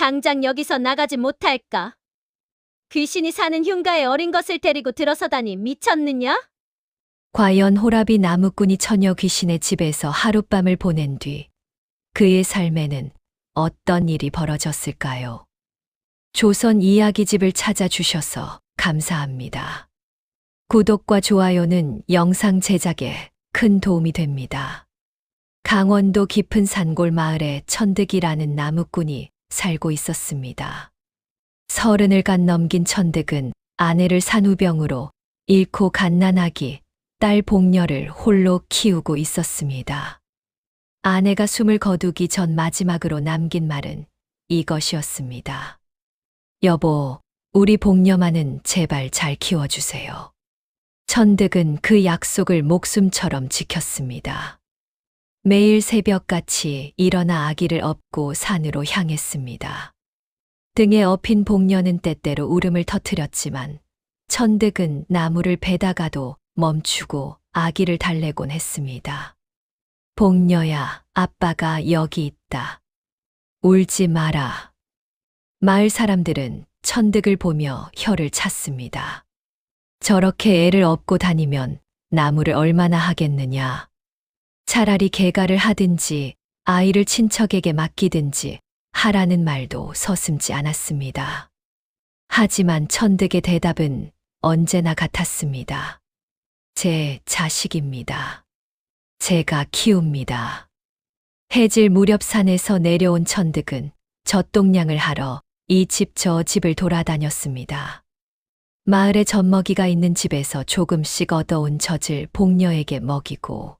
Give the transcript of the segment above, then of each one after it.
당장 여기서 나가지 못할까? 귀신이 사는 흉가에 어린 것을 데리고 들어서다니 미쳤느냐? 과연 호라비 나무꾼이 처녀 귀신의 집에서 하룻밤을 보낸 뒤 그의 삶에는 어떤 일이 벌어졌을까요? 조선 이야기집을 찾아주셔서 감사합니다. 구독과 좋아요는 영상 제작에 큰 도움이 됩니다. 강원도 깊은 산골 마을에 천득이라는 나무꾼이 살고 있었습니다. 30을 간 넘긴 천득은 아내를 산후병으로 잃고 갓난아기 딸 복녀를 홀로 키우고 있었습니다. 아내가 숨을 거두기 전 마지막으로 남긴 말은 이것이었습니다. 여보, 우리 복녀만은 제발 잘 키워주세요. 천득은 그 약속을 목숨처럼 지켰습니다. 매일 새벽같이 일어나 아기를 업고 산으로 향했습니다. 등에 업힌 복녀는 때때로 울음을 터뜨렸지만 천득은 나무를 베다가도 멈추고 아기를 달래곤 했습니다. 복녀야, 아빠가 여기 있다. 울지 마라. 마을 사람들은 천득을 보며 혀를 찼습니다. 저렇게 애를 업고 다니면 나무를 얼마나 하겠느냐. 차라리 개가를 하든지 아이를 친척에게 맡기든지 하라는 말도 서슴지 않았습니다. 하지만 천득의 대답은 언제나 같았습니다. 제 자식입니다. 제가 키웁니다. 해질 무렵 산에서 내려온 천득은 젖동량을 하러 이 집 저 집을 돌아다녔습니다. 마을에 젖먹이가 있는 집에서 조금씩 얻어온 젖을 복녀에게 먹이고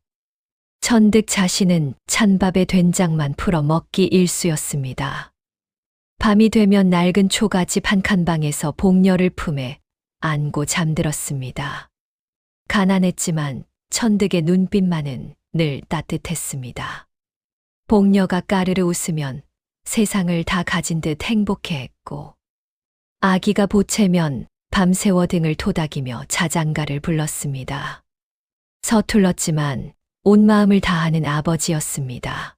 천득 자신은 찬밥에 된장만 풀어 먹기 일쑤였습니다. 밤이 되면 낡은 초가집 한 칸방에서 복녀를 품에 안고 잠들었습니다. 가난했지만 천득의 눈빛만은 늘 따뜻했습니다. 복녀가 까르르 웃으면 세상을 다 가진 듯 행복해했고 아기가 보채면 밤새워 등을 토닥이며 자장가를 불렀습니다. 서툴렀지만 온 마음을 다하는 아버지였습니다.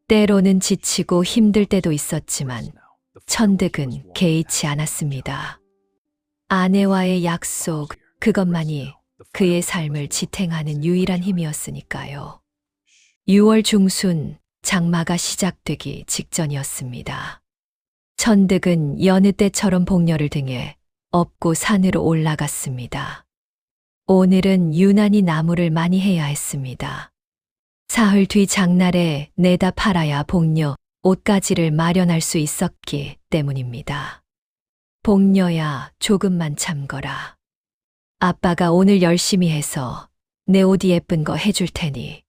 때로는 지치고 힘들 때도 있었지만 천득은 개의치 않았습니다. 아내와의 약속, 그것만이 그의 삶을 지탱하는 유일한 힘이었으니까요. 6월 중순 장마가 시작되기 직전이었습니다. 천득은 여느 때처럼 복녀를 등에 업고 산으로 올라갔습니다. 오늘은 유난히 나무를 많이 해야 했습니다. 사흘 뒤 장날에 내다 팔아야 복녀 옷가지를 마련할 수 있었기 때문입니다. 복녀야, 조금만 참거라. 아빠가 오늘 열심히 해서 내 옷이 예쁜 거 해줄 테니.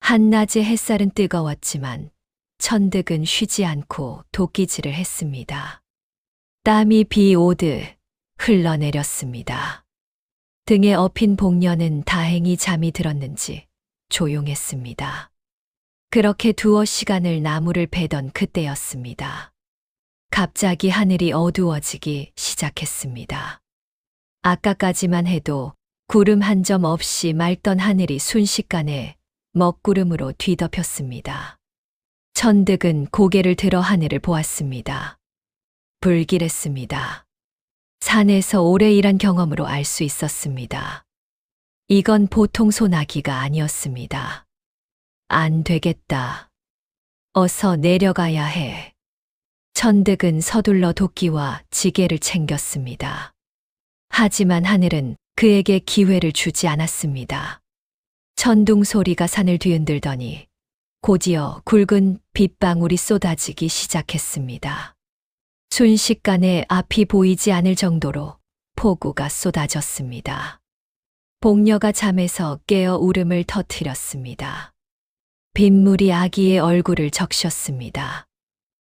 한낮의 햇살은 뜨거웠지만 천득은 쉬지 않고 도끼질을 했습니다. 땀이 비 오듯 흘러내렸습니다. 등에 업힌 복녀는 다행히 잠이 들었는지 조용했습니다. 그렇게 두어 시간을 나무를 베던 그때였습니다. 갑자기 하늘이 어두워지기 시작했습니다. 아까까지만 해도 구름 한 점 없이 맑던 하늘이 순식간에 먹구름으로 뒤덮였습니다. 천득은 고개를 들어 하늘을 보았습니다. 불길했습니다. 산에서 오래 일한 경험으로 알 수 있었습니다. 이건 보통 소나기가 아니었습니다. 안 되겠다. 어서 내려가야 해. 천득은 서둘러 도끼와 지게를 챙겼습니다. 하지만 하늘은 그에게 기회를 주지 않았습니다. 천둥 소리가 산을 뒤흔들더니 곧이어 굵은 빗방울이 쏟아지기 시작했습니다. 순식간에 앞이 보이지 않을 정도로 폭우가 쏟아졌습니다. 복녀가 잠에서 깨어 울음을 터뜨렸습니다. 빗물이 아기의 얼굴을 적셨습니다.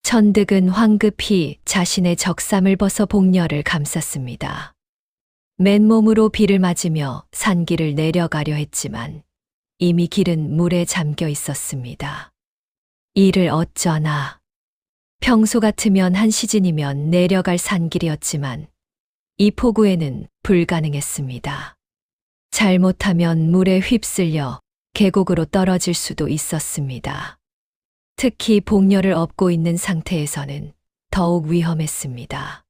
천득은 황급히 자신의 적삼을 벗어 복녀를 감쌌습니다. 맨몸으로 비를 맞으며 산길을 내려가려 했지만 이미 길은 물에 잠겨 있었습니다. 이를 어쩌나. 평소 같으면 한 시즌이면 내려갈 산길이었지만 이 폭우에는 불가능했습니다. 잘못하면 물에 휩쓸려 계곡으로 떨어질 수도 있었습니다. 특히 복녀를 업고 있는 상태에서는 더욱 위험했습니다.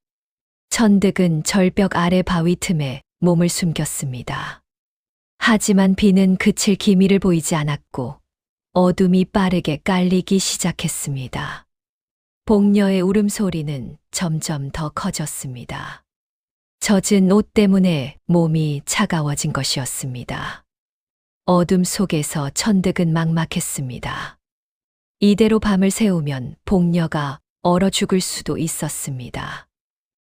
천득은 절벽 아래 바위 틈에 몸을 숨겼습니다. 하지만 비는 그칠 기미를 보이지 않았고 어둠이 빠르게 깔리기 시작했습니다. 복녀의 울음소리는 점점 더 커졌습니다. 젖은 옷 때문에 몸이 차가워진 것이었습니다. 어둠 속에서 천득은 막막했습니다. 이대로 밤을 새우면 복녀가 얼어 죽을 수도 있었습니다.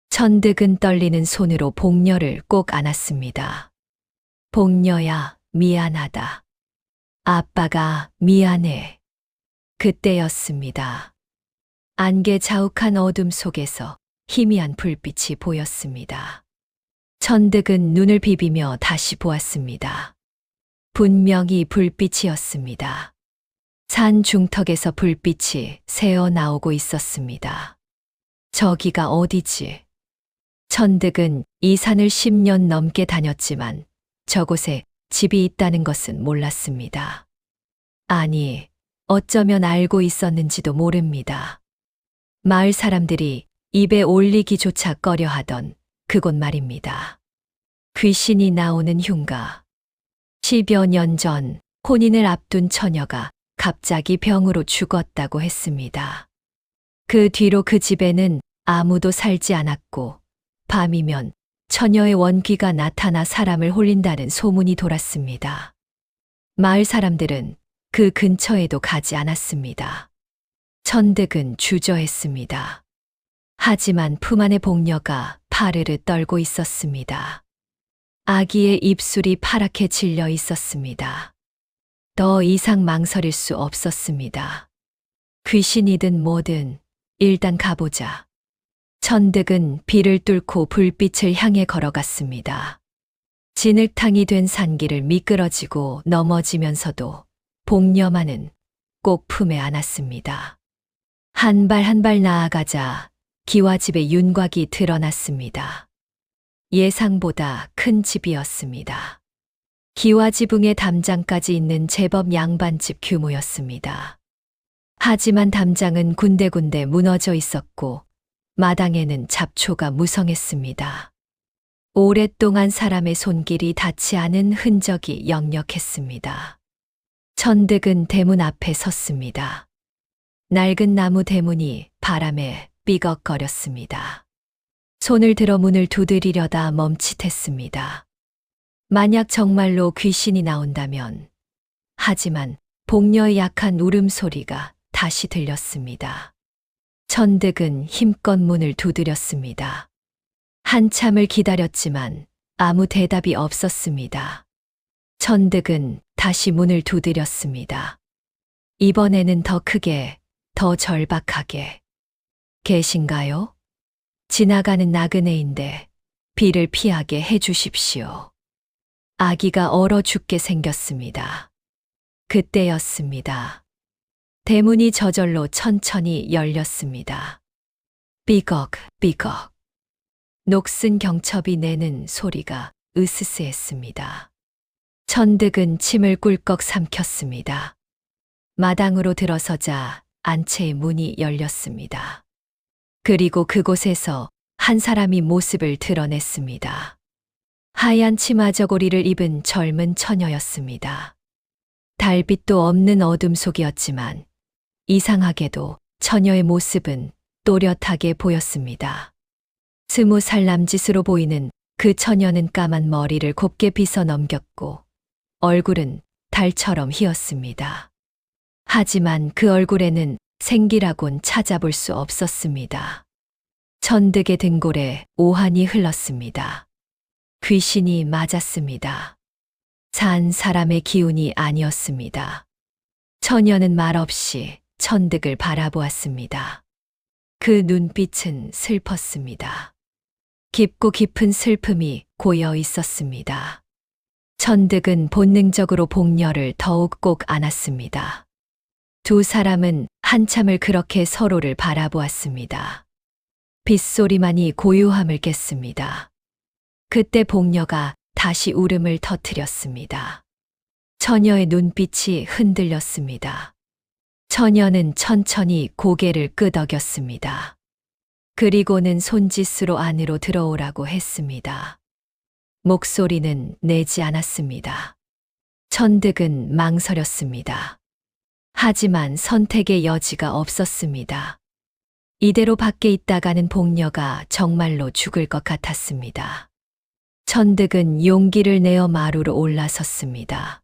천득은 떨리는 손으로 복녀를 꼭 안았습니다. 복녀야, 미안하다. 아빠가 미안해. 그때였습니다. 안개 자욱한 어둠 속에서 희미한 불빛이 보였습니다. 천득은 눈을 비비며 다시 보았습니다. 분명히 불빛이었습니다. 산 중턱에서 불빛이 새어 나오고 있었습니다. 저기가 어디지? 천득은 이 산을 10년 넘게 다녔지만 저곳에 집이 있다는 것은 몰랐습니다. 아니, 어쩌면 알고 있었는지도 모릅니다. 마을 사람들이 입에 올리기조차 꺼려하던 그곳 말입니다. 귀신이 나오는 흉가. 10여 년 전 혼인을 앞둔 처녀가 갑자기 병으로 죽었다고 했습니다. 그 뒤로 그 집에는 아무도 살지 않았고 밤이면 처녀의 원귀가 나타나 사람을 홀린다는 소문이 돌았습니다. 마을 사람들은 그 근처에도 가지 않았습니다. 천득은 주저했습니다. 하지만 품 안의 복녀가 파르르 떨고 있었습니다. 아기의 입술이 파랗게 질려 있었습니다. 더 이상 망설일 수 없었습니다. 귀신이든 뭐든 일단 가보자. 천득은 비를 뚫고 불빛을 향해 걸어갔습니다. 진흙탕이 된 산길을 미끄러지고 넘어지면서도 복녀만은 꼭 품에 안았습니다. 한 발 한 발 나아가자 기와집의 윤곽이 드러났습니다. 예상보다 큰 집이었습니다. 기와지붕에 담장까지 있는 제법 양반집 규모였습니다. 하지만 담장은 군데군데 무너져 있었고 마당에는 잡초가 무성했습니다. 오랫동안 사람의 손길이 닿지 않은 흔적이 역력했습니다. 천득은 대문 앞에 섰습니다. 낡은 나무 대문이 바람에 삐걱거렸습니다. 손을 들어 문을 두드리려다 멈칫했습니다. 만약 정말로 귀신이 나온다면, 하지만 복녀의 약한 울음소리가 다시 들렸습니다. 천득은 힘껏 문을 두드렸습니다. 한참을 기다렸지만 아무 대답이 없었습니다. 천득은 다시 문을 두드렸습니다. 이번에는 더 크게, 더 절박하게. 계신가요? 지나가는 나그네인데 비를 피하게 해주십시오. 아기가 얼어 죽게 생겼습니다. 그때였습니다. 대문이 저절로 천천히 열렸습니다. 삐걱, 삐걱. 녹슨 경첩이 내는 소리가 으스스했습니다. 천득은 침을 꿀꺽 삼켰습니다. 마당으로 들어서자 안채의 문이 열렸습니다. 그리고 그곳에서 한 사람이 모습을 드러냈습니다. 하얀 치마 저고리를 입은 젊은 처녀였습니다. 달빛도 없는 어둠 속이었지만 이상하게도 처녀의 모습은 또렷하게 보였습니다. 20살 남짓으로 보이는 그 처녀는 까만 머리를 곱게 빗어 넘겼고 얼굴은 달처럼 희었습니다. 하지만 그 얼굴에는 생기라곤 찾아볼 수 없었습니다. 천득의 등골에 오한이 흘렀습니다. 귀신이 맞았습니다. 산 사람의 기운이 아니었습니다. 처녀는 말없이 천득을 바라보았습니다. 그 눈빛은 슬펐습니다. 깊고 깊은 슬픔이 고여 있었습니다. 천득은 본능적으로 복녀를 더욱 꼭 안았습니다. 두 사람은 한참을 그렇게 서로를 바라보았습니다. 빗소리만이 고요함을 깼습니다. 그때 복녀가 다시 울음을 터뜨렸습니다. 처녀의 눈빛이 흔들렸습니다. 처녀는 천천히 고개를 끄덕였습니다. 그리고는 손짓으로 안으로 들어오라고 했습니다. 목소리는 내지 않았습니다. 천득은 망설였습니다. 하지만 선택의 여지가 없었습니다. 이대로 밖에 있다가는 복녀가 정말로 죽을 것 같았습니다. 천득은 용기를 내어 마루로 올라섰습니다.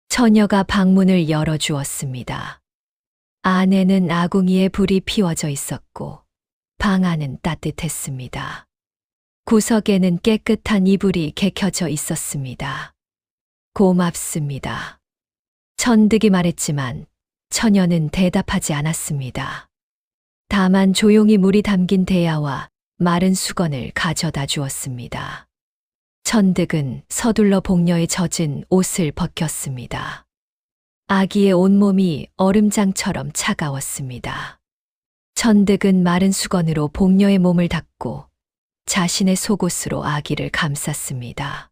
처녀가 방문을 열어주었습니다. 안에는 아궁이에 불이 피워져 있었고 방 안은 따뜻했습니다. 구석에는 깨끗한 이불이 개켜져 있었습니다. 고맙습니다. 천득이 말했지만 처녀는 대답하지 않았습니다. 다만 조용히 물이 담긴 대야와 마른 수건을 가져다 주었습니다. 천득은 서둘러 복녀의 젖은 옷을 벗겼습니다. 아기의 온몸이 얼음장처럼 차가웠습니다. 천득은 마른 수건으로 복녀의 몸을 닦고 자신의 속옷으로 아기를 감쌌습니다.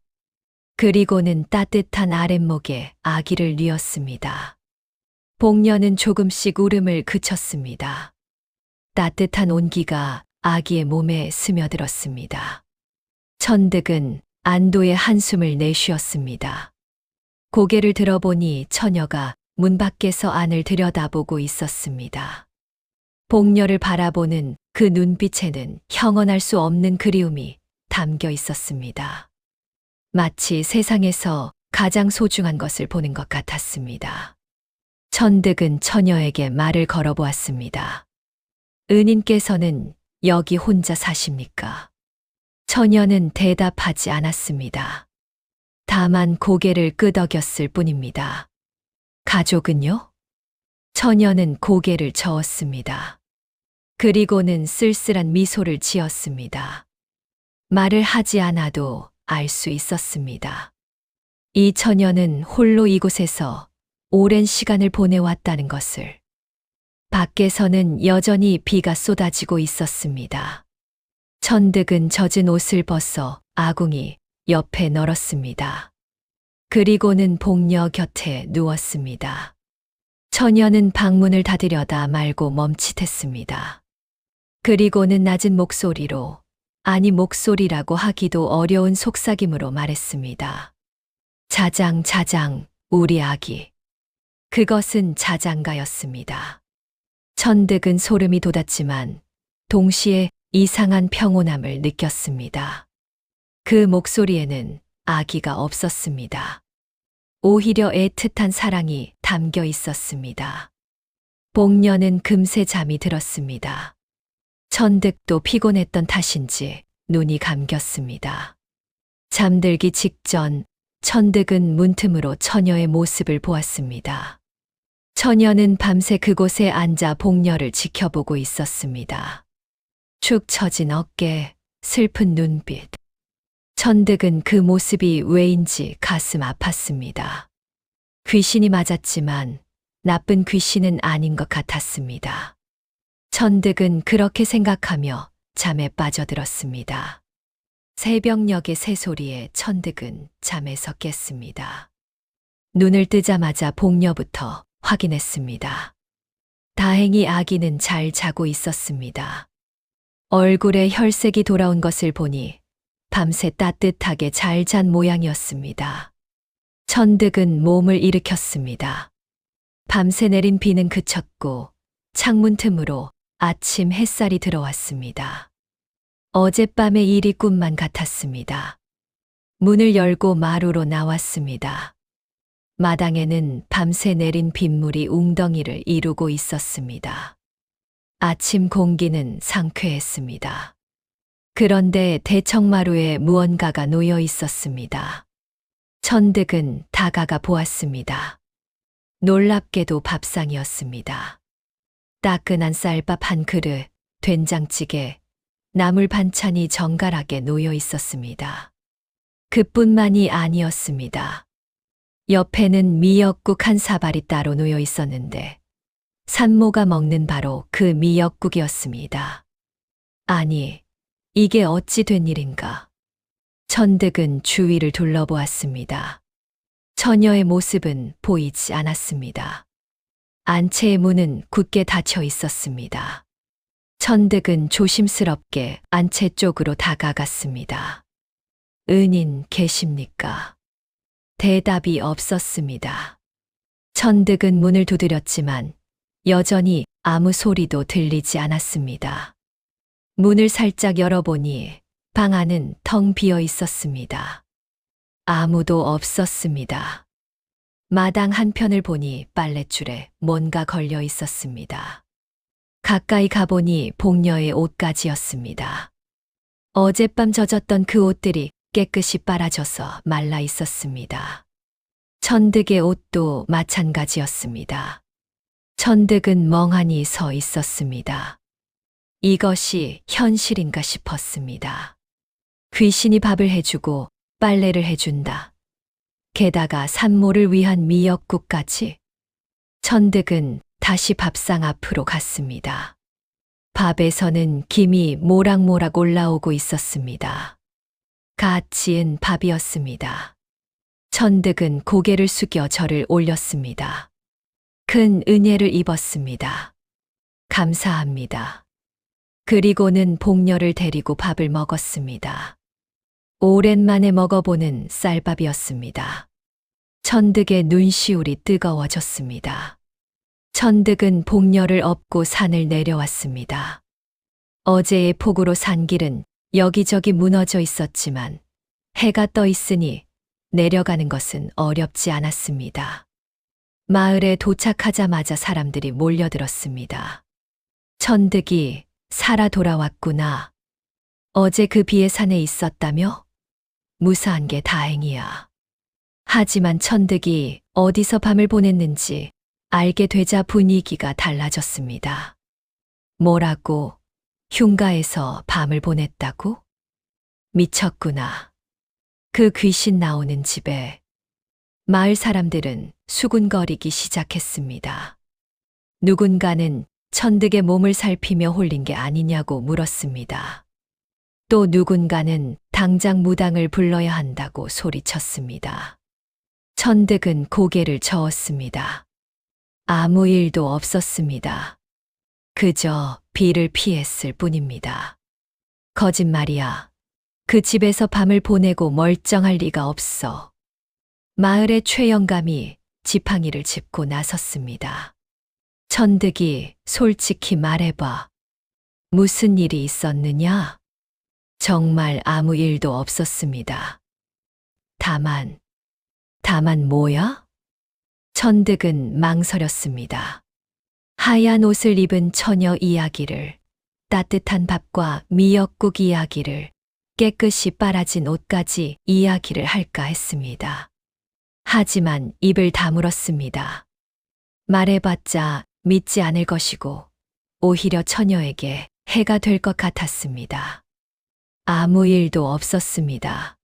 그리고는 따뜻한 아랫목에 아기를 뉘었습니다. 복녀는 조금씩 울음을 그쳤습니다. 따뜻한 온기가 아기의 몸에 스며들었습니다. 천득은 안도의 한숨을 내쉬었습니다. 고개를 들어보니 처녀가 문 밖에서 안을 들여다보고 있었습니다. 복녀를 바라보는 그 눈빛에는 형언할 수 없는 그리움이 담겨 있었습니다. 마치 세상에서 가장 소중한 것을 보는 것 같았습니다. 천득은 처녀에게 말을 걸어보았습니다. 은인께서는 여기 혼자 사십니까? 처녀는 대답하지 않았습니다. 다만 고개를 끄덕였을 뿐입니다. 가족은요? 처녀는 고개를 저었습니다. 그리고는 쓸쓸한 미소를 지었습니다. 말을 하지 않아도 알 수 있었습니다. 이 처녀는 홀로 이곳에서 오랜 시간을 보내왔다는 것을. 밖에서는 여전히 비가 쏟아지고 있었습니다. 천득은 젖은 옷을 벗어 아궁이 옆에 널었습니다. 그리고는 복녀 곁에 누웠습니다. 처녀는 방문을 닫으려다 말고 멈칫했습니다. 그리고는 낮은 목소리로, 아니 목소리라고 하기도 어려운 속삭임으로 말했습니다. 자장, 자장, 우리 아기. 그것은 자장가였습니다. 천득은 소름이 돋았지만 동시에 이상한 평온함을 느꼈습니다. 그 목소리에는 아기가 없었습니다. 오히려 애틋한 사랑이 담겨 있었습니다. 복녀는 금세 잠이 들었습니다. 천득도 피곤했던 탓인지 눈이 감겼습니다. 잠들기 직전 천득은 문틈으로 처녀의 모습을 보았습니다. 처녀는 밤새 그곳에 앉아 복녀를 지켜보고 있었습니다. 축 처진 어깨, 슬픈 눈빛. 천득은 그 모습이 왜인지 가슴 아팠습니다. 귀신이 맞았지만 나쁜 귀신은 아닌 것 같았습니다. 천득은 그렇게 생각하며 잠에 빠져들었습니다. 새벽녘의 새소리에 천득은 잠에서 깼습니다. 눈을 뜨자마자 복녀부터 확인했습니다. 다행히 아기는 잘 자고 있었습니다. 얼굴에 혈색이 돌아온 것을 보니 밤새 따뜻하게 잘 잔 모양이었습니다. 천득은 몸을 일으켰습니다. 밤새 내린 비는 그쳤고 창문 틈으로 아침 햇살이 들어왔습니다. 어젯밤의 일이 꿈만 같았습니다. 문을 열고 마루로 나왔습니다. 마당에는 밤새 내린 빗물이 웅덩이를 이루고 있었습니다. 아침 공기는 상쾌했습니다. 그런데 대청마루에 무언가가 놓여 있었습니다. 천득은 다가가 보았습니다. 놀랍게도 밥상이었습니다. 따끈한 쌀밥 한 그릇, 된장찌개, 나물 반찬이 정갈하게 놓여 있었습니다. 그뿐만이 아니었습니다. 옆에는 미역국 한 사발이 따로 놓여 있었는데 산모가 먹는 바로 그 미역국이었습니다. 아니, 이게 어찌 된 일인가? 천득은 주위를 둘러보았습니다. 처녀의 모습은 보이지 않았습니다. 안채의 문은 굳게 닫혀 있었습니다. 천득은 조심스럽게 안채 쪽으로 다가갔습니다. 은인 계십니까? 대답이 없었습니다. 천득은 문을 두드렸지만 여전히 아무 소리도 들리지 않았습니다. 문을 살짝 열어보니 방 안은 텅 비어 있었습니다. 아무도 없었습니다. 마당 한편을 보니 빨랫줄에 뭔가 걸려 있었습니다. 가까이 가보니 복녀의 옷가지였습니다. 어젯밤 젖었던 그 옷들이 깨끗이 빨아져서 말라 있었습니다. 천득의 옷도 마찬가지였습니다. 천득은 멍하니 서 있었습니다. 이것이 현실인가 싶었습니다. 귀신이 밥을 해주고 빨래를 해준다. 게다가 산모를 위한 미역국까지. 천득은 다시 밥상 앞으로 갔습니다. 밥에서는 김이 모락모락 올라오고 있었습니다. 갓 지은 밥이었습니다. 천득은 고개를 숙여 절을 올렸습니다. 큰 은혜를 입었습니다. 감사합니다. 그리고는 복녀를 데리고 밥을 먹었습니다. 오랜만에 먹어보는 쌀밥이었습니다. 천득의 눈시울이 뜨거워졌습니다. 천득은 복녀를 업고 산을 내려왔습니다. 어제의 폭우로 산길은 여기저기 무너져 있었지만 해가 떠 있으니 내려가는 것은 어렵지 않았습니다. 마을에 도착하자마자 사람들이 몰려들었습니다. 천득이 살아 돌아왔구나. 어제 그 비의 산에 있었다며? 무사한 게 다행이야. 하지만 천득이 어디서 밤을 보냈는지 알게 되자 분위기가 달라졌습니다. 뭐라고? 흉가에서 밤을 보냈다고? 미쳤구나. 그 귀신 나오는 집에. 마을 사람들은 수군거리기 시작했습니다. 누군가는 천득의 몸을 살피며 홀린 게 아니냐고 물었습니다. 또 누군가는 당장 무당을 불러야 한다고 소리쳤습니다. 천득은 고개를 저었습니다. 아무 일도 없었습니다. 그저 비를 피했을 뿐입니다. 거짓말이야. 그 집에서 밤을 보내고 멀쩡할 리가 없어. 마을의 최영감이 지팡이를 짚고 나섰습니다. 천득이 솔직히 말해봐. 무슨 일이 있었느냐? 정말 아무 일도 없었습니다. 다만 뭐야? 천득은 망설였습니다. 하얀 옷을 입은 처녀 이야기를, 따뜻한 밥과 미역국 이야기를, 깨끗이 빨아진 옷까지 이야기를 할까 했습니다. 하지만 입을 다물었습니다. 말해봤자 믿지 않을 것이고 오히려 처녀에게 해가 될 것 같았습니다. 아무 일도 없었습니다.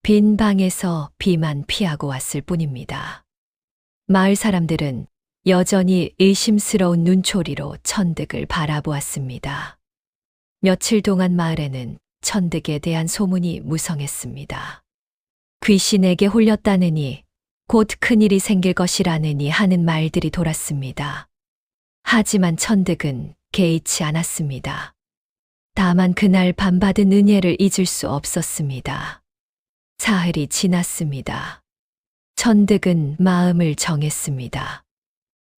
빈 방에서 비만 피하고 왔을 뿐입니다. 마을 사람들은 여전히 의심스러운 눈초리로 천득을 바라보았습니다. 며칠 동안 마을에는 천득에 대한 소문이 무성했습니다. 귀신에게 홀렸다느니 곧 큰일이 생길 것이라느니 하는 말들이 돌았습니다. 하지만 천득은 개의치 않았습니다. 다만 그날 밤 받은 은혜를 잊을 수 없었습니다. 사흘이 지났습니다. 천득은 마음을 정했습니다.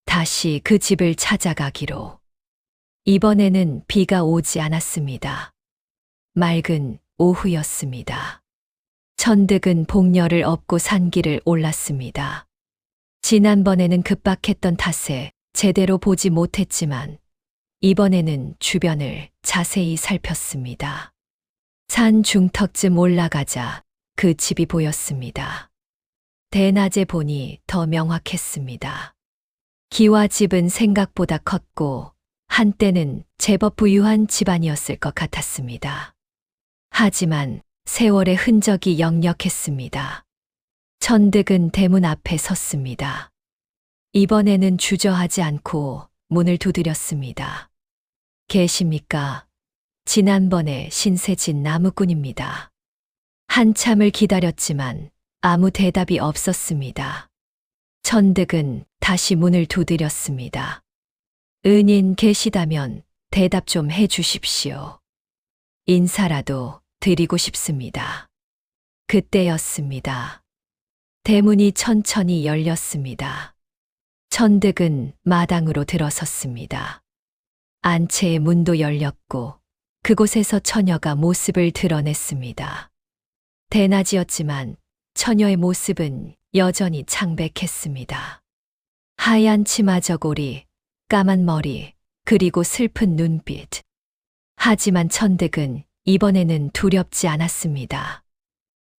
다시 그 집을 찾아가기로. 이번에는 비가 오지 않았습니다. 맑은 오후였습니다. 천득은 복녀를 업고 산길을 올랐습니다. 지난번에는 급박했던 탓에 제대로 보지 못했지만 이번에는 주변을 자세히 살폈습니다. 산 중턱쯤 올라가자 그 집이 보였습니다. 대낮에 보니 더 명확했습니다. 기와 집은 생각보다 컸고 한때는 제법 부유한 집안이었을 것 같았습니다. 하지만 세월의 흔적이 역력했습니다. 천득은 대문 앞에 섰습니다. 이번에는 주저하지 않고 문을 두드렸습니다. 계십니까? 지난번에 신세 진 나무꾼입니다. 한참을 기다렸지만 아무 대답이 없었습니다. 천득은 다시 문을 두드렸습니다. 은인 계시다면 대답 좀 해 주십시오. 인사라도 드리고 싶습니다. 그때였습니다. 대문이 천천히 열렸습니다. 천득은 마당으로 들어섰습니다. 안채의 문도 열렸고 그곳에서 처녀가 모습을 드러냈습니다. 대낮이었지만 처녀의 모습은 여전히 창백했습니다. 하얀 치마 저고리, 까만 머리, 그리고 슬픈 눈빛. 하지만 천득은 이번에는 두렵지 않았습니다.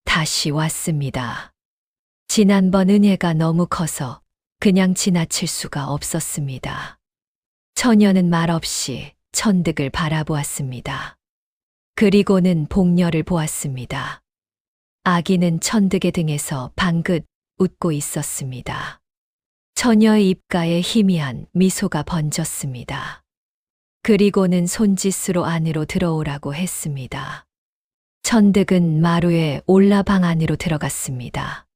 다시 왔습니다. 지난번 은혜가 너무 커서 그냥 지나칠 수가 없었습니다. 처녀는 말없이 천득을 바라보았습니다. 그리고는 복녀를 보았습니다. 아기는 천득의 등에서 방긋 웃고 있었습니다. 처녀의 입가에 희미한 미소가 번졌습니다. 그리고는 손짓으로 안으로 들어오라고 했습니다. 천득은 마루에 올라 방 안으로 들어갔습니다.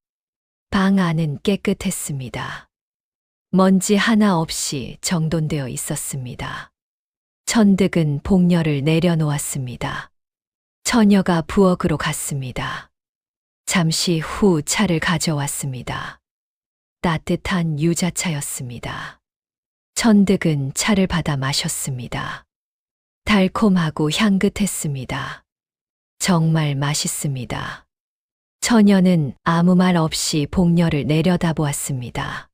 방 안은 깨끗했습니다. 먼지 하나 없이 정돈되어 있었습니다. 천득은 복녀를 내려놓았습니다. 처녀가 부엌으로 갔습니다. 잠시 후 차를 가져왔습니다. 따뜻한 유자차였습니다. 천득은 차를 받아 마셨습니다. 달콤하고 향긋했습니다. 정말 맛있습니다. 처녀는 아무 말 없이 복녀를 내려다보았습니다.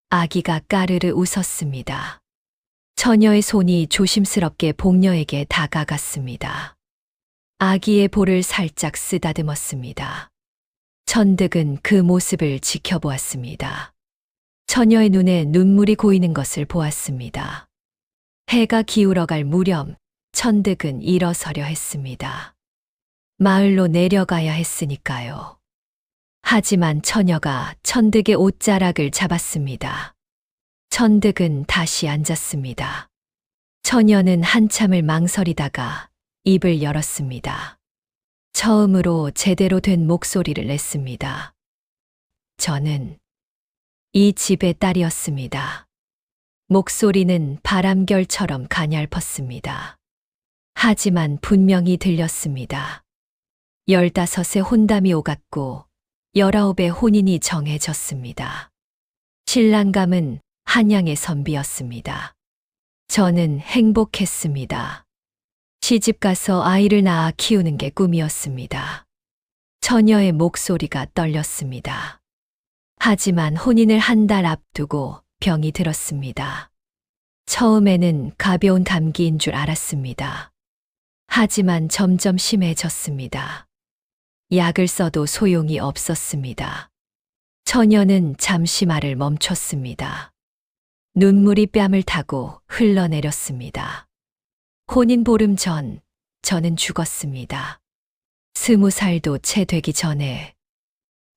아기가 까르르 웃었습니다. 처녀의 손이 조심스럽게 복녀에게 다가갔습니다. 아기의 볼을 살짝 쓰다듬었습니다. 천득은 그 모습을 지켜보았습니다. 처녀의 눈에 눈물이 고이는 것을 보았습니다. 해가 기울어갈 무렵 천득은 일어서려 했습니다. 마을로 내려가야 했으니까요. 하지만 처녀가 천득의 옷자락을 잡았습니다. 천득은 다시 앉았습니다. 처녀는 한참을 망설이다가 입을 열었습니다. 처음으로 제대로 된 목소리를 냈습니다. 저는 이 집의 딸이었습니다. 목소리는 바람결처럼 가냘펐습니다. 하지만 분명히 들렸습니다. 15에 혼담이 오갔고 19에 혼인이 정해졌습니다. 신랑감은 한양의 선비였습니다. 저는 행복했습니다. 시집가서 아이를 낳아 키우는 게 꿈이었습니다. 처녀의 목소리가 떨렸습니다. 하지만 혼인을 한 달 앞두고 병이 들었습니다. 처음에는 가벼운 감기인 줄 알았습니다. 하지만 점점 심해졌습니다. 약을 써도 소용이 없었습니다. 처녀는 잠시 말을 멈췄습니다. 눈물이 뺨을 타고 흘러내렸습니다. 혼인 보름 전 저는 죽었습니다. 20살도 채 되기 전에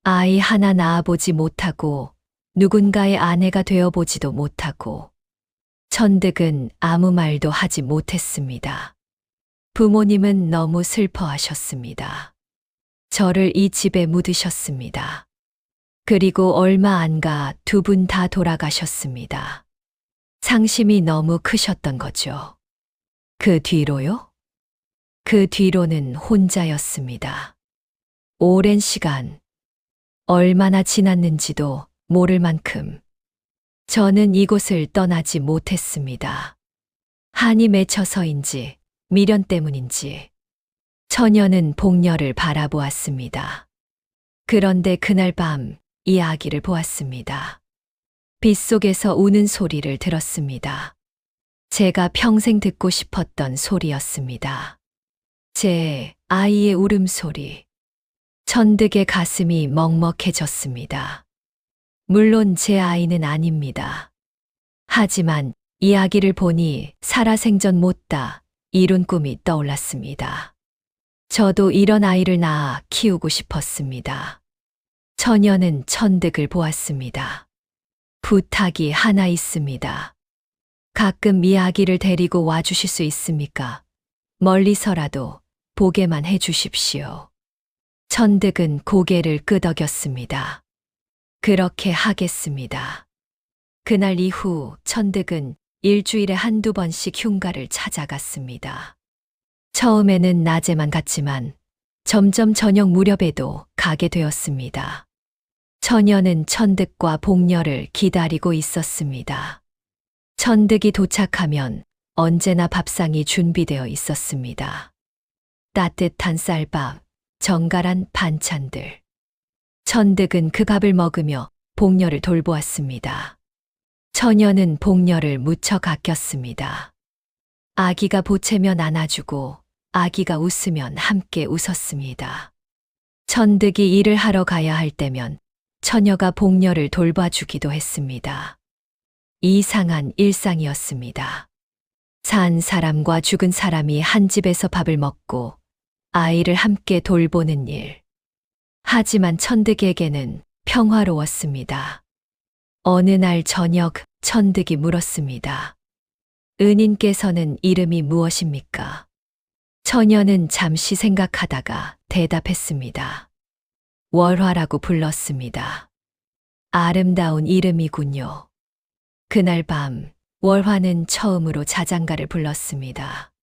아이 하나 낳아보지 못하고 누군가의 아내가 되어보지도 못하고 천득은 아무 말도 하지 못했습니다. 부모님은 너무 슬퍼하셨습니다. 저를 이 집에 묻으셨습니다. 그리고 얼마 안 가 두 분 다 돌아가셨습니다. 상심이 너무 크셨던 거죠. 그 뒤로요? 그 뒤로는 혼자였습니다. 오랜 시간, 얼마나 지났는지도 모를 만큼 저는 이곳을 떠나지 못했습니다. 한이 맺혀서인지 미련 때문인지 처녀는 복녀를 바라보았습니다. 그런데 그날 밤 이 아기를 보았습니다. 빗속에서 우는 소리를 들었습니다. 제가 평생 듣고 싶었던 소리였습니다. 제 아이의 울음소리. 천득의 가슴이 먹먹해졌습니다. 물론 제 아이는 아닙니다. 하지만 이 아기를 보니 살아생전 못다 이룬 꿈이 떠올랐습니다. 저도 이런 아이를 낳아 키우고 싶었습니다. 처녀는 천득을 보았습니다. 부탁이 하나 있습니다. 가끔 이 아기를 데리고 와주실 수 있습니까? 멀리서라도 보게만 해주십시오. 천득은 고개를 끄덕였습니다. 그렇게 하겠습니다. 그날 이후 천득은 일주일에 한두 번씩 흉가를 찾아갔습니다. 처음에는 낮에만 갔지만 점점 저녁 무렵에도 가게 되었습니다. 처녀는 천득과 복녀를 기다리고 있었습니다. 천득이 도착하면 언제나 밥상이 준비되어 있었습니다. 따뜻한 쌀밥, 정갈한 반찬들. 천득은 그 밥을 먹으며 복녀를 돌보았습니다. 처녀는 복녀를 무척 아꼈습니다. 아기가 보채면 안아주고 아기가 웃으면 함께 웃었습니다. 천득이 일을 하러 가야 할 때면 처녀가 복녀를 돌봐주기도 했습니다. 이상한 일상이었습니다. 산 사람과 죽은 사람이 한 집에서 밥을 먹고 아이를 함께 돌보는 일. 하지만 천득에게는 평화로웠습니다. 어느 날 저녁 천득이 물었습니다. 은인께서는 이름이 무엇입니까? 처녀는 잠시 생각하다가 대답했습니다. 월화라고 불렀습니다. 아름다운 이름이군요. 그날 밤 월화는 처음으로 자장가를 불렀습니다.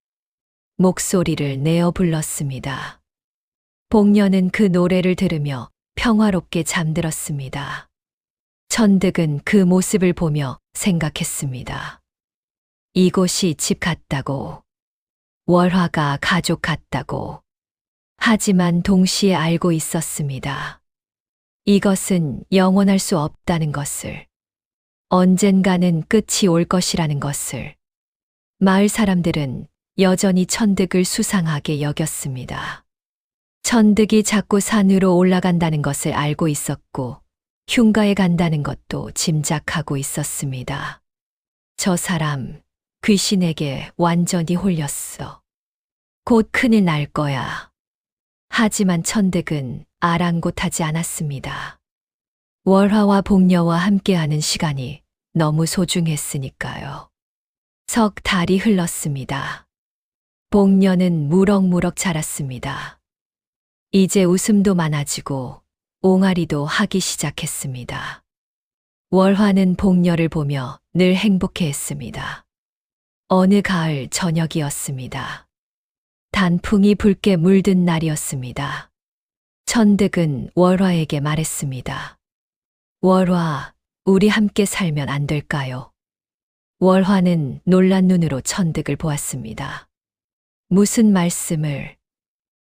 목소리를 내어 불렀습니다. 복녀는 그 노래를 들으며 평화롭게 잠들었습니다. 천득은 그 모습을 보며 생각했습니다. 이곳이 집 같다고, 월화가 가족 같다고. 하지만 동시에 알고 있었습니다. 이것은 영원할 수 없다는 것을. 언젠가는 끝이 올 것이라는 것을. 마을 사람들은 여전히 천득을 수상하게 여겼습니다. 천득이 자꾸 산으로 올라간다는 것을 알고 있었고, 흉가에 간다는 것도 짐작하고 있었습니다. 저 사람, 귀신에게 완전히 홀렸어. 곧 큰일 날 거야. 하지만 천득은 아랑곳하지 않았습니다. 월화와 복녀와 함께하는 시간이 너무 소중했으니까요. 석 달이 흘렀습니다. 복녀는 무럭무럭 자랐습니다. 이제 웃음도 많아지고 옹알이도 하기 시작했습니다. 월화는 복녀를 보며 늘 행복해했습니다. 어느 가을 저녁이었습니다. 단풍이 붉게 물든 날이었습니다. 천득은 월화에게 말했습니다. 월화, 우리 함께 살면 안 될까요? 월화는 놀란 눈으로 천득을 보았습니다. 무슨 말씀을?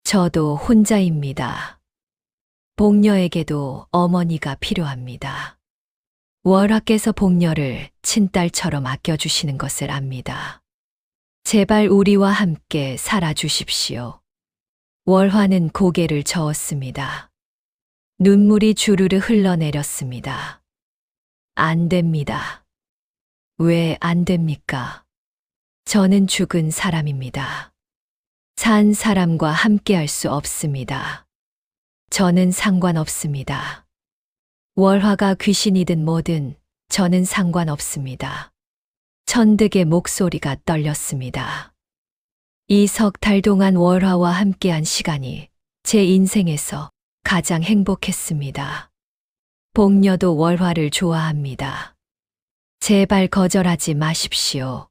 저도 혼자입니다. 복녀에게도 어머니가 필요합니다. 월화께서 복녀를 친딸처럼 아껴주시는 것을 압니다. 제발 우리와 함께 살아주십시오. 월화는 고개를 저었습니다. 눈물이 주르르 흘러내렸습니다. 안 됩니다. 왜 안 됩니까? 저는 죽은 사람입니다. 산 사람과 함께할 수 없습니다. 저는 상관없습니다. 월화가 귀신이든 뭐든 저는 상관없습니다. 천득의 목소리가 떨렸습니다. 이 석 달 동안 월화와 함께한 시간이 제 인생에서 가장 행복했습니다. 복녀도 월화를 좋아합니다. 제발 거절하지 마십시오.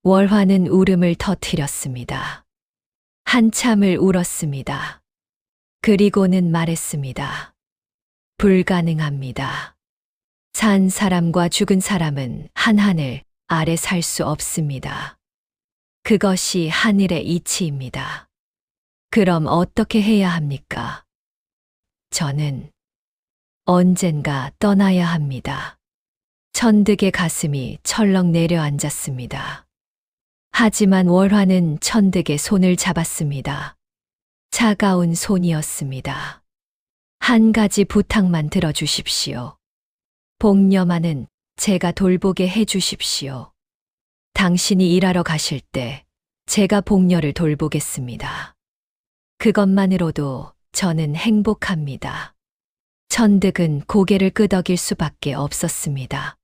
월화는 울음을 터뜨렸습니다. 한참을 울었습니다. 그리고는 말했습니다. 불가능합니다. 산 사람과 죽은 사람은 한 하늘 아래 살 수 없습니다. 그것이 하늘의 이치입니다. 그럼 어떻게 해야 합니까? 저는 언젠가 떠나야 합니다. 천득의 가슴이 철렁 내려앉았습니다. 하지만 월화는 천득의 손을 잡았습니다. 차가운 손이었습니다. 한 가지 부탁만 들어주십시오. 복녀만은 제가 돌보게 해주십시오. 당신이 일하러 가실 때 제가 복녀를 돌보겠습니다. 그것만으로도 저는 행복합니다. 천득은 고개를 끄덕일 수밖에 없었습니다.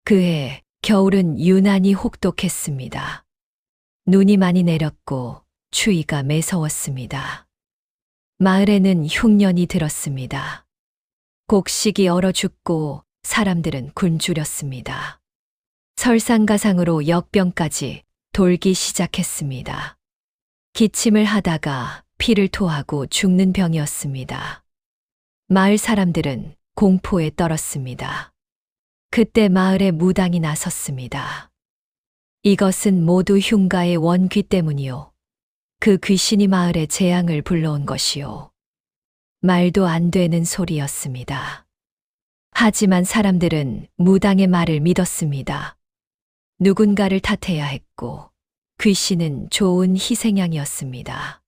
그해 겨울은 유난히 혹독했습니다. 눈이 많이 내렸고 추위가 매서웠습니다. 마을에는 흉년이 들었습니다. 곡식이 얼어 죽고 사람들은 굶주렸습니다. 설상가상으로 역병까지 돌기 시작했습니다. 기침을 하다가 피를 토하고 죽는 병이었습니다. 마을 사람들은 공포에 떨었습니다. 그때 마을에 무당이 나섰습니다. 이것은 모두 흉가의 원귀 때문이요. 그 귀신이 마을에 재앙을 불러온 것이요. 말도 안 되는 소리였습니다. 하지만 사람들은 무당의 말을 믿었습니다. 누군가를 탓해야 했고, 귀신은 좋은 희생양이었습니다.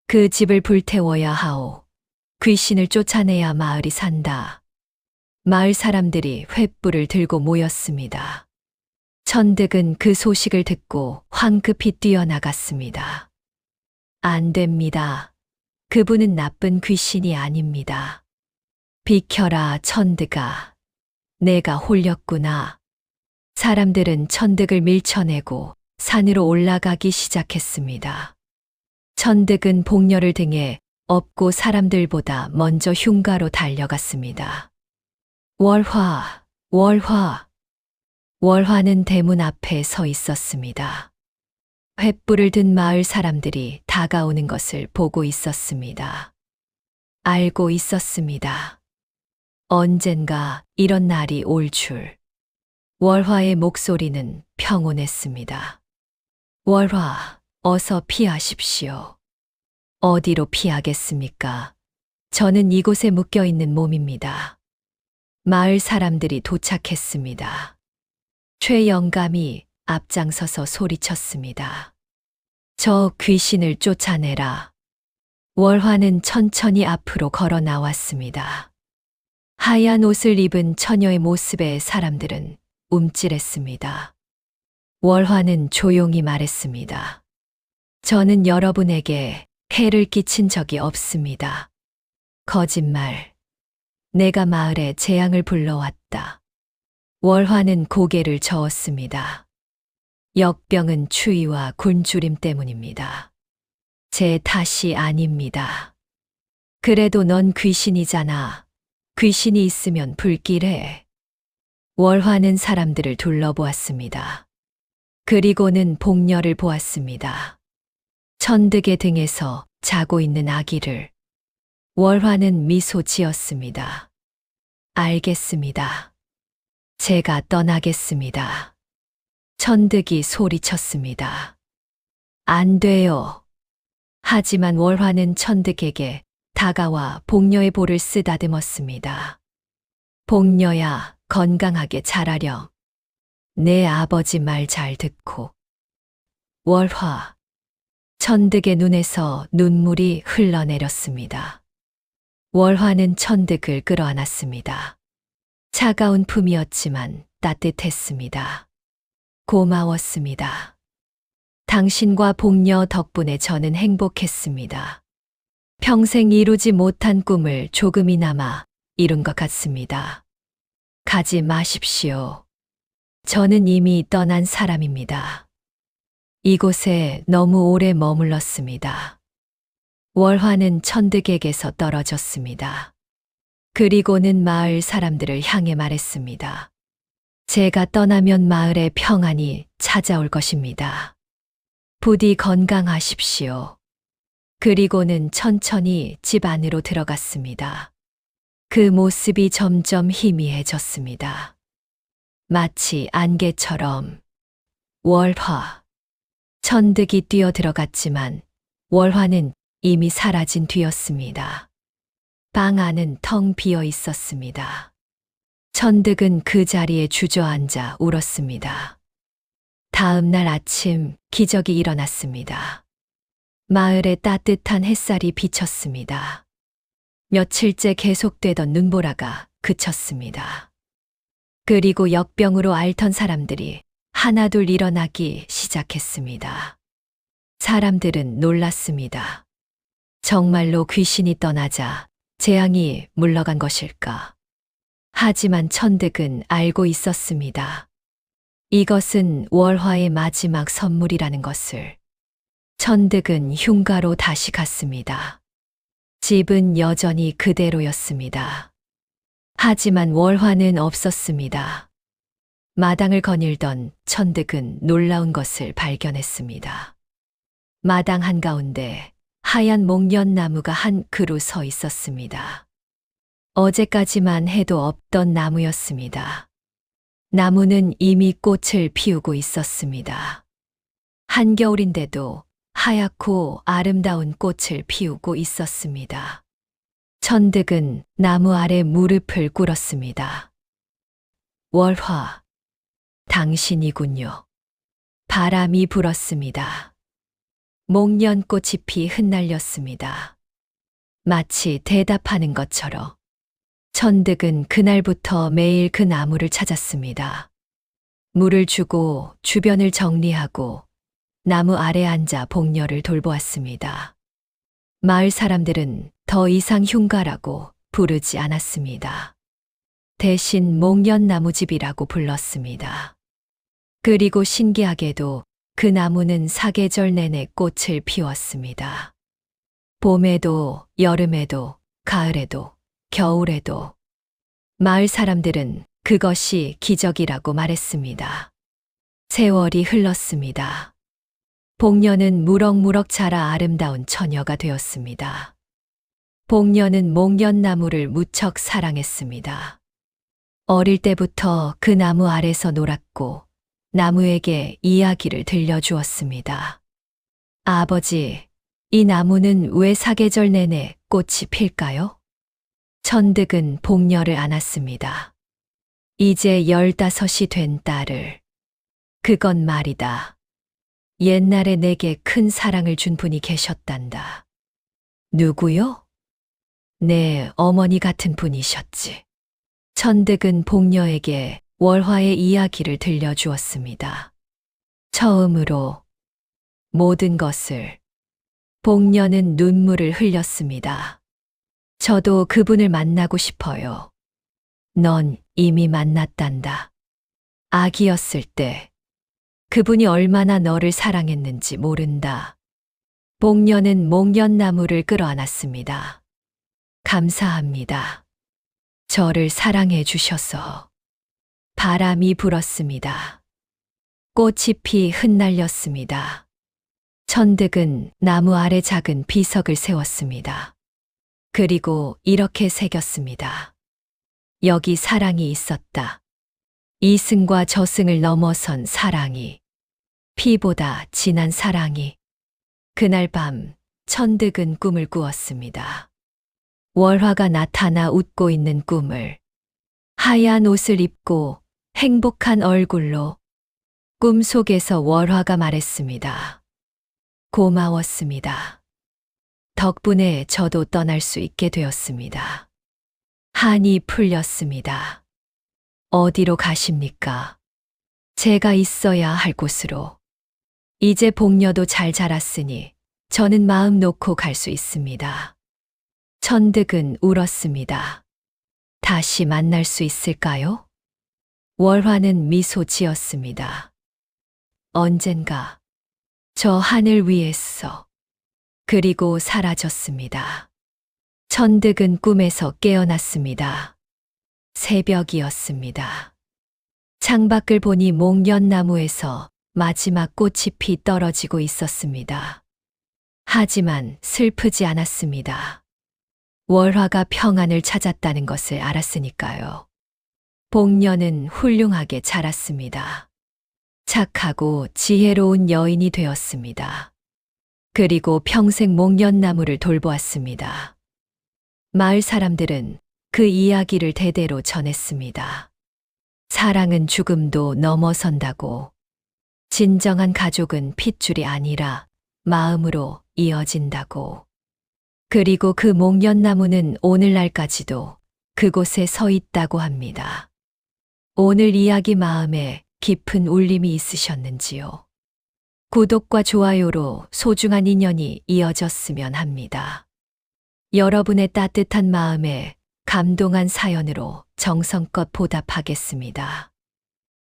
그 집을 불태워야 하오. 귀신을 쫓아내야 마을이 산다. 마을 사람들이 횃불을 들고 모였습니다. 천득은 그 소식을 듣고 황급히 뛰어나갔습니다. 안 됩니다. 그분은 나쁜 귀신이 아닙니다. 비켜라, 천득아. 내가 홀렸구나. 사람들은 천득을 밀쳐내고 산으로 올라가기 시작했습니다. 천득은 복녀를 등에 업고 사람들보다 먼저 흉가로 달려갔습니다. 월화, 월화. 월화는 대문 앞에 서 있었습니다. 횃불을 든 마을 사람들이 다가오는 것을 보고 있었습니다. 알고 있었습니다. 언젠가 이런 날이 올 줄. 월화의 목소리는 평온했습니다. 월화, 어서 피하십시오. 어디로 피하겠습니까? 저는 이곳에 묶여 있는 몸입니다. 마을 사람들이 도착했습니다. 최영감이 앞장서서 소리쳤습니다. 저 귀신을 쫓아내라. 월화는 천천히 앞으로 걸어 나왔습니다. 하얀 옷을 입은 처녀의 모습에 사람들은 움찔했습니다. 월화는 조용히 말했습니다. 저는 여러분에게 해를 끼친 적이 없습니다. 거짓말. 내가 마을에 재앙을 불러왔다. 월화는 고개를 저었습니다. 역병은 추위와 굶주림 때문입니다. 제 탓이 아닙니다. 그래도 넌 귀신이잖아. 귀신이 있으면 불길해. 월화는 사람들을 둘러보았습니다. 그리고는 복녀를 보았습니다. 천득의 등에서 자고 있는 아기를. 월화는 미소 지었습니다. 알겠습니다. 제가 떠나겠습니다. 천득이 소리쳤습니다. 안 돼요. 하지만 월화는 천득에게 다가와 복녀의 볼을 쓰다듬었습니다. 복녀야, 건강하게 자라렴. 내 아버지 말 잘 듣고. 월화. 천득의 눈에서 눈물이 흘러내렸습니다. 월화는 천득을 끌어안았습니다. 차가운 품이었지만 따뜻했습니다. 고마웠습니다. 당신과 복녀 덕분에 저는 행복했습니다. 평생 이루지 못한 꿈을 조금이나마 이룬 것 같습니다. 가지 마십시오. 저는 이미 떠난 사람입니다. 이곳에 너무 오래 머물렀습니다. 월화는 천득에게서 떨어졌습니다. 그리고는 마을 사람들을 향해 말했습니다. 제가 떠나면 마을에 평안이 찾아올 것입니다. 부디 건강하십시오. 그리고는 천천히 집 안으로 들어갔습니다. 그 모습이 점점 희미해졌습니다. 마치 안개처럼. 월화. 천득이 뛰어 들어갔지만 월화는 이미 사라진 뒤였습니다. 방 안은 텅 비어 있었습니다. 천득은 그 자리에 주저앉아 울었습니다. 다음 날 아침 기적이 일어났습니다. 마을에 따뜻한 햇살이 비쳤습니다. 며칠째 계속되던 눈보라가 그쳤습니다. 그리고 역병으로 앓던 사람들이 하나둘 일어나기 시작했습니다. 사람들은 놀랐습니다. 정말로 귀신이 떠나자 재앙이 물러간 것일까? 하지만 천득은 알고 있었습니다. 이것은 월화의 마지막 선물이라는 것을. 천득은 흉가로 다시 갔습니다. 집은 여전히 그대로였습니다. 하지만 월화는 없었습니다. 마당을 거닐던 천득은 놀라운 것을 발견했습니다. 마당 한가운데 하얀 목련나무가 한 그루 서 있었습니다. 어제까지만 해도 없던 나무였습니다. 나무는 이미 꽃을 피우고 있었습니다. 한겨울인데도 하얗고 아름다운 꽃을 피우고 있었습니다. 천득은 나무 아래 무릎을 꿇었습니다. 월화, 당신이군요. 바람이 불었습니다. 목련꽃이 피 흩날렸습니다. 마치 대답하는 것처럼 천득은 그날부터 매일 그 나무를 찾았습니다. 물을 주고 주변을 정리하고 나무 아래 앉아 복녀를 돌보았습니다. 마을 사람들은 더 이상 흉가라고 부르지 않았습니다. 대신 목련나무집이라고 불렀습니다. 그리고 신기하게도 그 나무는 사계절 내내 꽃을 피웠습니다. 봄에도, 여름에도, 가을에도, 겨울에도. 마을 사람들은 그것이 기적이라고 말했습니다. 세월이 흘렀습니다. 복녀는 무럭무럭 자라 아름다운 처녀가 되었습니다. 복녀는 목련나무를 무척 사랑했습니다. 어릴 때부터 그 나무 아래서 놀았고 나무에게 이야기를 들려주었습니다. 아버지, 이 나무는 왜 사계절 내내 꽃이 필까요? 천득은 복녀를 안았습니다. 이제 15이 된 딸을. 그건 말이다. 옛날에 내게 큰 사랑을 준 분이 계셨단다. 누구요? 내 어머니 같은 분이셨지. 천득은 복녀에게 월화의 이야기를 들려주었습니다. 처음으로 모든 것을. 복녀는 눈물을 흘렸습니다. 저도 그분을 만나고 싶어요. 넌 이미 만났단다. 아기였을 때 그분이 얼마나 너를 사랑했는지 모른다. 복녀는 목련나무를 끌어안았습니다. 감사합니다. 저를 사랑해 주셔서. 바람이 불었습니다. 꽃이 피 흩날렸습니다. 천득은 나무 아래 작은 비석을 세웠습니다. 그리고 이렇게 새겼습니다. 여기 사랑이 있었다. 이승과 저승을 넘어선 사랑이. 피보다 진한 사랑이. 그날 밤 천득은 꿈을 꾸었습니다. 월화가 나타나 웃고 있는 꿈을. 하얀 옷을 입고 행복한 얼굴로. 꿈속에서 월화가 말했습니다. 고마웠습니다. 덕분에 저도 떠날 수 있게 되었습니다. 한이 풀렸습니다. 어디로 가십니까? 제가 있어야 할 곳으로. 이제 복녀도 잘 자랐으니 저는 마음 놓고 갈 수 있습니다. 천득은 울었습니다. 다시 만날 수 있을까요? 월화는 미소 지었습니다. 언젠가 저 하늘 위에서. 그리고 사라졌습니다. 천득은 꿈에서 깨어났습니다. 새벽이었습니다. 창밖을 보니 목련나무에서 마지막 꽃이 피 떨어지고 있었습니다. 하지만 슬프지 않았습니다. 월화가 평안을 찾았다는 것을 알았으니까요. 복녀는 훌륭하게 자랐습니다. 착하고 지혜로운 여인이 되었습니다. 그리고 평생 목련나무를 돌보았습니다. 마을 사람들은 그 이야기를 대대로 전했습니다. 사랑은 죽음도 넘어선다고. 진정한 가족은 핏줄이 아니라 마음으로 이어진다고. 그리고 그 목련나무는 오늘날까지도 그곳에 서 있다고 합니다. 오늘 이야기 마음에 깊은 울림이 있으셨는지요? 구독과 좋아요로 소중한 인연이 이어졌으면 합니다. 여러분의 따뜻한 마음에 감동한 사연으로 정성껏 보답하겠습니다.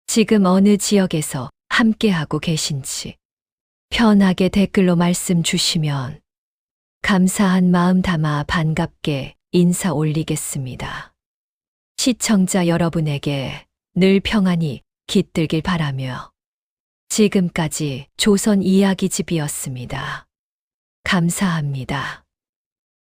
지금 어느 지역에서 함께하고 계신지 편하게 댓글로 말씀 주시면 감사한 마음 담아 반갑게 인사 올리겠습니다. 시청자 여러분에게 늘 평안이 깃들길 바라며. 지금까지 조선 이야기집이었습니다. 감사합니다.